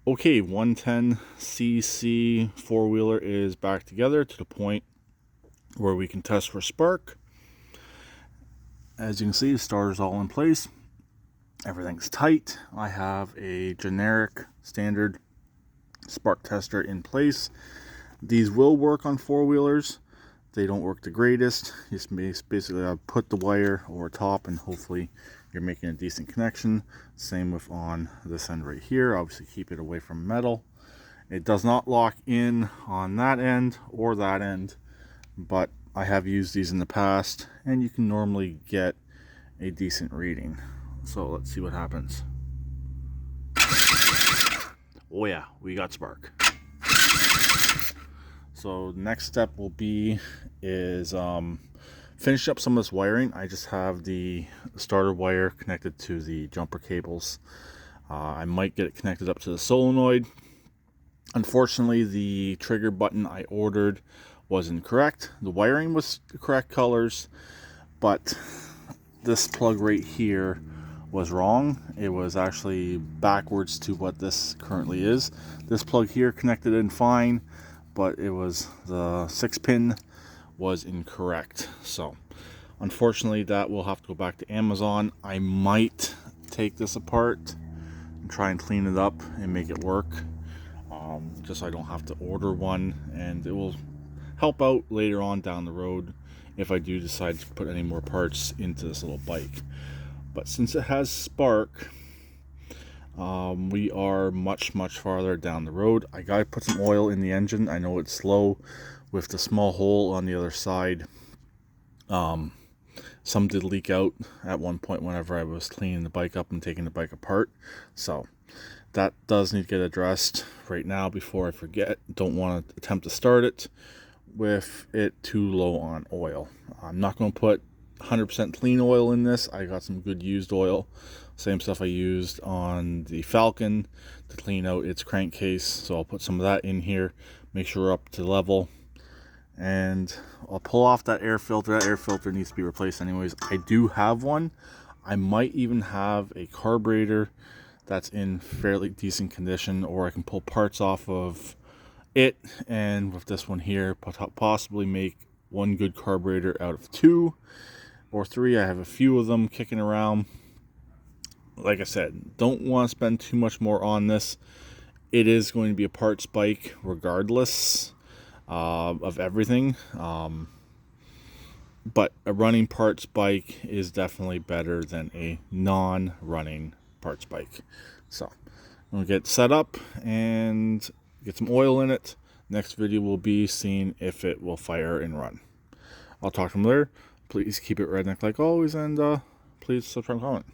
Okay, 110cc four-wheeler is back together to the point where we can test for spark. As you can see, the starter's all in place. Everything's tight. I have a generic standard spark tester in place. These will work on four-wheelers. They don't work the greatest. Just basically I put the wire over top and hopefully you're making a decent connection. Same with on this end right here. Obviously keep it away from metal. It does not lock in on that end or that end, but I have used these in the past and you can normally get a decent reading. So let's see what happens. Oh yeah, we got spark. So next step will be is finish up some of this wiring. I just have the starter wire connected to the jumper cables. I might get it connected up to the solenoid. Unfortunately, the trigger button I ordered was incorrect. The wiring was the correct colors, but this plug right here was wrong. It was actually backwards to what this currently is. This plug here connected in fine, but it was the 6-pin was incorrect. So unfortunately that will have to go back to Amazon. I might take this apart and try and clean it up and make it work, just so I don't have to order one, and it will help out later on down the road if I do decide to put any more parts into this little bike. But since it has spark, we are much farther down the road. I gotta put some oil in the engine. I know it's slow with the small hole on the other side. Some did leak out at one point whenever I was cleaning the bike up and taking the bike apart, so that does need to get addressed right now before I forget. Don't want to attempt to start it with it too low on oil. I'm not going to put 100% clean oil in this. I got some good used oil, same stuff I used on the Falcon to clean out its crankcase, so I'll put some of that in here, make sure we're up to level, and I'll pull off that air filter. That air filter needs to be replaced anyways. I do have one. I might even have a carburetor that's in fairly decent condition, or I can pull parts off of it, and with this one here possibly make one good carburetor out of 2 or 3. I have a few of them kicking around. Like I said, don't want to spend too much more on this. It is going to be a parts bike regardless of everything, but a running parts bike is definitely better than a non-running parts bike. So I'm gonna get set up and get some oil in it. Next video will be seeing if it will fire and run. I'll talk to them later. Please keep it redneck like always, and please subscribe and comment.